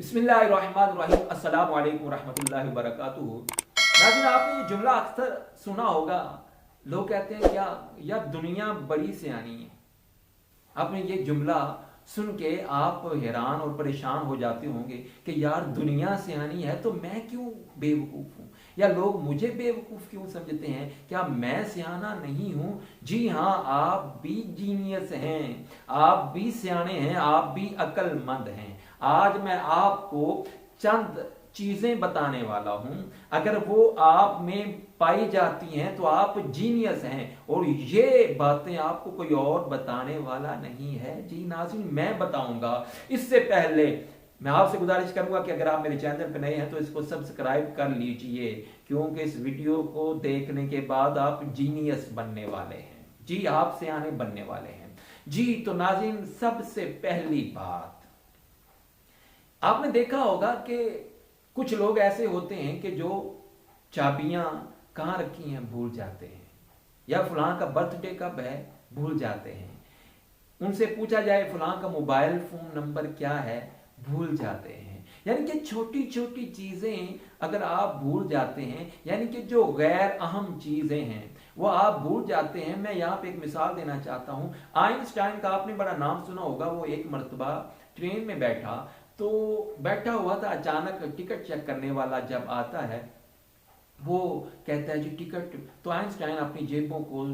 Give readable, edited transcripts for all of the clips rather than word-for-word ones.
बिस्मिल्लाहिर्रहमानिर्रहीम अस्सलामु अलैकुम रहमतुल्लाहि व बरकातुहू। नाज़रीन, आपने ये जुमला अक्सर सुना होगा। लोग कहते हैं क्या यार दुनिया बड़ी सियानी है। आपने ये जुमला सुन के आप हैरान और परेशान हो जाते होंगे कि यार दुनिया सियानी है तो मैं क्यों बेवकूफ़ हूँ, या लोग मुझे बेवकूफ़ क्यों समझते हैं, क्या मैं सियाना नहीं हूँ? जी हाँ, आप भी जीनियस हैं, आप भी सियाने हैं, आप भी अक्लमंद हैं। आज मैं आपको चंद चीजें बताने वाला हूं, अगर वो आप में पाई जाती हैं तो आप जीनियस हैं, और ये बातें आपको कोई और बताने वाला नहीं है। जी नाज़रीन, मैं बताऊंगा। इससे पहले मैं आपसे गुजारिश करूंगा कि अगर आप मेरे चैनल पर नए हैं तो इसको सब्सक्राइब कर लीजिए, क्योंकि इस वीडियो को देखने के बाद आप जीनियस बनने वाले हैं। जी, आप सियाने बनने वाले हैं। जी तो नाज़रीन, सबसे पहली बात, आपने देखा होगा कि कुछ लोग ऐसे होते हैं कि जो चाबियां कहाँ रखी हैं भूल जाते हैं, या फलां का बर्थडे कब है भूल जाते हैं। उनसे पूछा जाए फलां का मोबाइल फोन नंबर क्या है, भूल जाते हैं। यानी कि छोटी छोटी चीजें अगर आप भूल जाते हैं, यानी कि जो गैर अहम चीजें हैं वो आप भूल जाते हैं। मैं यहाँ पे एक मिसाल देना चाहता हूँ। आइंस्टाइन का आपने बड़ा नाम सुना होगा। वो एक मर्तबा ट्रेन में बैठा, तो बैठा हुआ था, अचानक टिकट चेक करने वाला जब आता है, वो कहता है जी टिकट। तो आइंस्टाइन अपनी जेबों को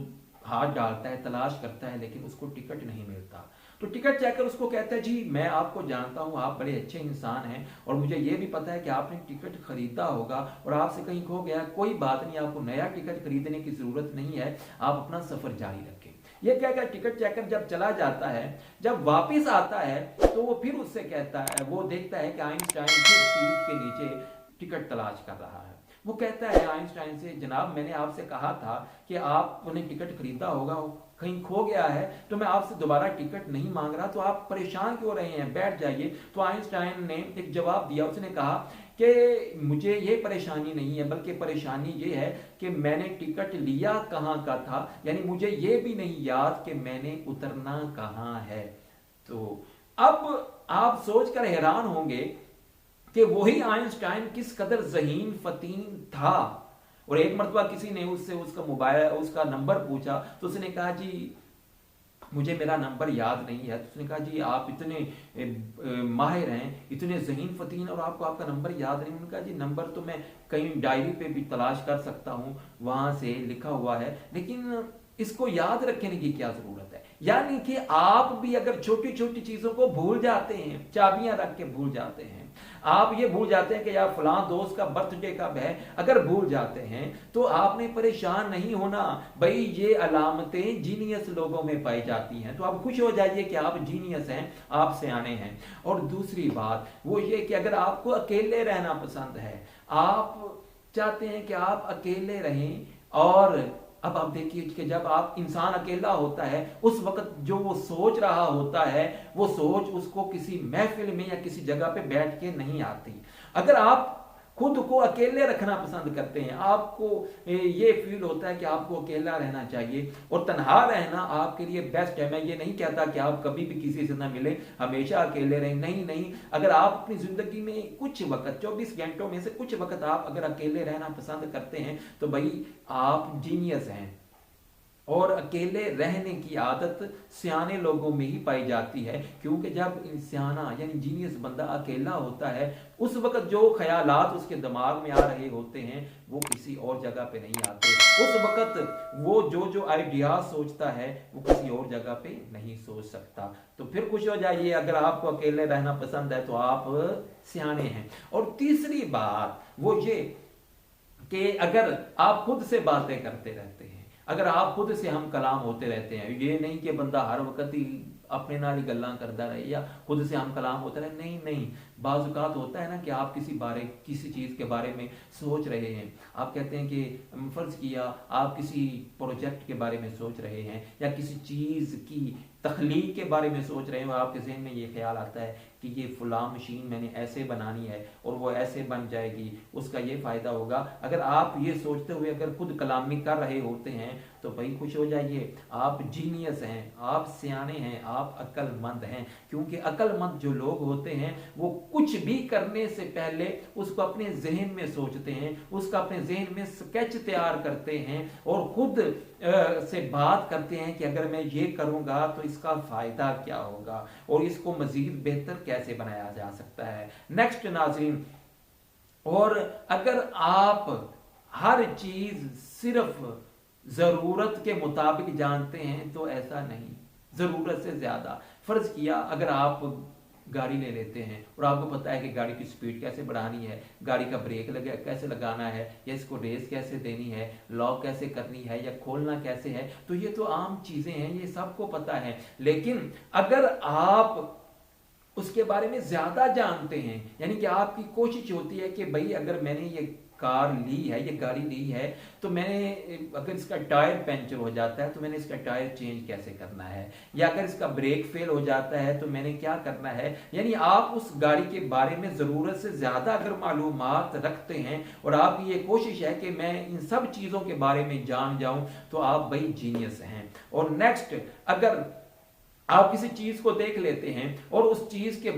हाथ डालता है, तलाश करता है, लेकिन उसको टिकट नहीं मिलता। तो टिकट चेकर उसको कहता है जी मैं आपको जानता हूं, आप बड़े अच्छे इंसान हैं, और मुझे ये भी पता है कि आपने टिकट खरीदा होगा और आपसे कहीं खो गया। कोई बात नहीं, आपको नया टिकट खरीदने की जरूरत नहीं है, आप अपना सफर जारी रखें। ये कहकर टिकट चेकर जब चला जाता है, जब वापिस आता है तो वो फिर उससे कहता है, वो देखता है कि आइंस्टाइन फिर सीट के नीचे टिकट तलाश कर रहा है। वो कहता है आइंस्टाइन से, जनाब मैंने आपसे कहा था कि आपने टिकट खरीदा होगा, कहीं खो गया है, तो मैं आपसे दोबारा टिकट नहीं मांग रहा, तो आप परेशान क्यों रहे हैं, बैठ जाइए। तो आइंस्टाइन ने एक जवाब दिया, उसने कहा कि मुझे ये परेशानी नहीं है, बल्कि परेशानी ये है कि मैंने टिकट लिया कहाँ का था, यानी मुझे ये भी नहीं याद कि मैंने उतरना कहाँ है। तो अब आप सोचकर हैरान होंगे कि वही आइंस्टाइन किस कदर जहीन फतीन था। और एक मरतबा किसी ने उससे उसका मोबाइल, उसका नंबर पूछा, तो उसने कहा जी मुझे मेरा नंबर याद नहीं है। तो उसने कहा जी आप इतने माहिर हैं, इतने जहीन फतीन, और आपको आपका नंबर याद नहीं। उन्होंने कहा जी नंबर तो मैं कहीं डायरी पे भी तलाश कर सकता हूँ, वहां से लिखा हुआ है, लेकिन इसको याद रखने की क्या जरूरत है। यानी कि आप भी अगर छोटी छोटी चीजों को भूल जाते हैं, चाबियां रख के भूल जाते हैं, आप ये भूल जाते हैं कि यार फलां दोस्त का बर्थडे कब है, अगर भूल जाते हैं तो आपने परेशान नहीं होना। भाई ये अलामतें जीनियस लोगों में पाई जाती हैं, तो आप खुश हो जाइए कि आप जीनियस हैं, आप सियाने हैं। और दूसरी बात वो ये कि अगर आपको अकेले रहना पसंद है, आप चाहते हैं कि आप अकेले रहें, और अब आप देखिए कि जब आप इंसान अकेला होता है उस वक्त जो वो सोच रहा होता है, वो सोच उसको किसी महफिल में या किसी जगह पे बैठ के नहीं आती। अगर आप खुद को अकेले रखना पसंद करते हैं, आपको ये फील होता है कि आपको अकेला रहना चाहिए और तन्हा रहना आपके लिए बेस्ट है। मैं ये नहीं कहता कि आप कभी भी किसी से ना मिले, हमेशा अकेले रहें, नहीं नहीं। अगर आप अपनी जिंदगी में कुछ वक्त, 24 घंटों में से कुछ वक्त आप अगर अकेले रहना पसंद करते हैं तो भाई आप जीनियस हैं। और अकेले रहने की आदत सियाने लोगों में ही पाई जाती है, क्योंकि जब सियाना यानी जीनियस बंदा अकेला होता है, उस वक्त जो ख्यालात उसके दिमाग में आ रहे होते हैं वो किसी और जगह पे नहीं आते। उस वक्त वो जो जो आइडिया सोचता है वो किसी और जगह पे नहीं सोच सकता। तो फिर खुश हो जाइए, अगर आपको अकेले रहना पसंद है तो आप सियाने हैं। और तीसरी बात वो ये कि अगर आप खुद से बातें करते रहते हैं, अगर आप खुद से हम कलाम होते रहते हैं, ये नहीं कि बंदा हर वक्त ही अपने नाल ही गल्ला करता रहे या खुद से हम कलाम होते रहे, नहीं नहीं। बाज़ होता है ना कि आप किसी चीज़ के बारे में सोच रहे हैं, आप कहते हैं कि फ़र्ज़ किया आप किसी प्रोजेक्ट के बारे में सोच रहे हैं या किसी चीज़ की तख्लीक के बारे में सोच रहे हैं, और आपके जहन में ये ख्याल आता है कि ये फलां मशीन मैंने ऐसे बनानी है और वो ऐसे बन जाएगी, उसका ये फ़ायदा होगा। अगर आप ये सोचते हुए अगर खुद कलामी कर रहे होते हैं तो भाई खुश हो जाइए, आप जीनियस हैं, आप सियाने हैं, आप अक्लमंद हैं। क्योंकि अक्लमंद जो लोग होते हैं वो कुछ भी करने से पहले उसको अपने जहन में सोचते हैं, उसका अपने जहन में स्केच तैयार करते हैं और खुद से बात करते हैं कि अगर मैं ये करूंगा तो इसका फायदा क्या होगा और इसको मजीद बेहतर कैसे बनाया जा सकता है। नेक्स्ट नाज़रीन, और अगर आप हर चीज सिर्फ जरूरत के मुताबिक जानते हैं तो ऐसा नहीं, जरूरत से ज्यादा। फर्ज किया अगर आप गाड़ी ले लेते हैं और आपको पता है कि गाड़ी की स्पीड कैसे बढ़ानी है, गाड़ी का ब्रेक कैसे लगाना है, या इसको रेस कैसे देनी है, लॉक कैसे करनी है, या खोलना कैसे है, तो ये तो आम चीजें हैं, ये सबको पता है। लेकिन अगर आप उसके बारे में ज्यादा जानते हैं, यानी कि आपकी कोशिश होती है कि भाई अगर मैंने ये कार ली है, ये गाड़ी ली है, तो मैंने अगर इसका टायर पंचर हो जाता है तो मैंने इसका टायर चेंज कैसे करना है, या अगर इसका ब्रेक फेल हो जाता है तो मैंने क्या करना है। यानी आप उस गाड़ी के बारे में जरूरत से ज्यादा अगर मालूमात रखते हैं और आपकी ये कोशिश है कि मैं इन सब चीजों के बारे में जान जाऊं, तो आप भाई जीनियस हैं। और नेक्स्ट, अगर आप किसी चीज को देख लेते हैं और उस चीज के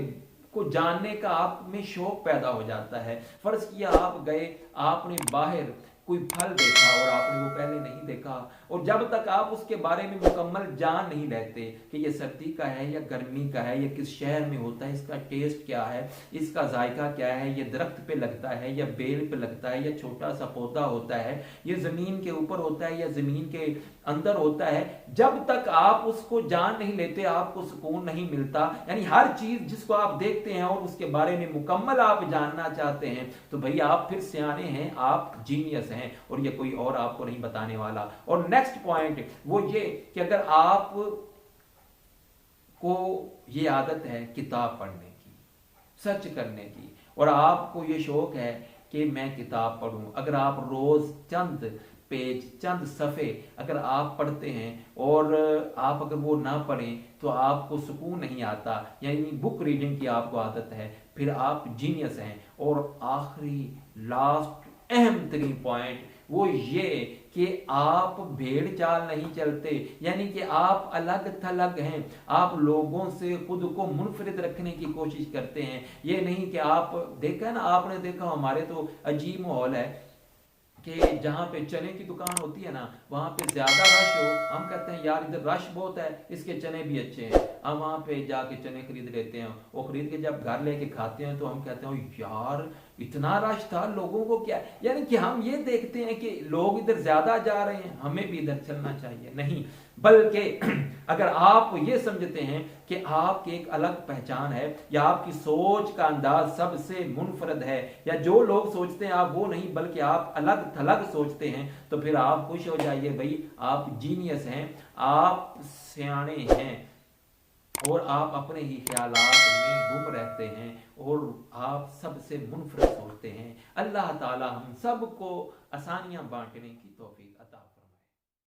को जानने का आप में शौक पैदा हो जाता है। फर्ज किया आप गए, आपने बाहर कोई फल देखा और आपने वो पहले नहीं देखा, और जब तक आप उसके बारे में मुकम्मल जान नहीं लेते कि ये सर्दी का है या गर्मी का है, या किस शहर में होता है, इसका टेस्ट क्या है, इसका जायका क्या है, ये दरख्त पे लगता है या बेल पे लगता है या छोटा सा पौधा होता है, ये जमीन के ऊपर होता है या जमीन के अंदर होता है, जब तक आप उसको जान नहीं लेते आपको सुकून नहीं मिलता। यानी हर चीज जिसको आप देखते हैं और उसके बारे में मुकम्मल आप जानना चाहते हैं, तो भाई आप फिर सियाने हैं, आप जीनियस हैं, और ये कोई और आपको नहीं बताने वाला। और नेक्स्ट पॉइंट वो ये कि अगर आप को ये आदत है किताब पढ़ने की, सर्च करने की, और आपको ये शौक है कि मैं किताब पढ़ूं, अगर आप रोज चंद पेज, चंद सफ़े अगर आप पढ़ते हैं और आप अगर वो ना पढ़ें तो आपको सुकून नहीं आता, यानी बुक रीडिंग की आपको आदत है, फिर आप जीनियस हैं। और आखिरी लास्ट अहम तरीन पॉइंट वो ये कि आप भेड़ चाल नहीं चलते, यानी कि आप अलग थलग हैं, आप लोगों से खुद को मुनफरिद रखने की कोशिश करते हैं। ये नहीं कि आप देखा ना, आपने देखा हमारे तो अजीब माहौल है कि जहाँ पे चने की दुकान होती है ना, वहाँ पे ज्यादा रश हो, हम कहते हैं यार इधर रश बहुत है, इसके चने भी अच्छे हैं, हम वहाँ पे जाके चने खरीद लेते हैं। वो खरीद के जब घर लेके खाते हैं तो हम कहते हैं यार इतना रश था, लोगों को क्या, यानी कि हम ये देखते हैं कि लोग इधर ज्यादा जा रहे हैं, हमें भी इधर चलना चाहिए। नहीं, बल्कि अगर आप ये समझते हैं कि आपकी एक अलग पहचान है, या आपकी सोच का अंदाज सबसे मुनफरद है, या जो लोग सोचते हैं आप वो नहीं बल्कि आप अलग थलग सोचते हैं, तो फिर आप खुश हो जाइए भाई, आप जीनियस हैं, आप सियाने हैं, और आप अपने ही ख्यालात में गुम रहते हैं और आप सबसे मुनफरद सोचते हैं। अल्लाह ताला हम सबको आसानियां बांटने की तौफीक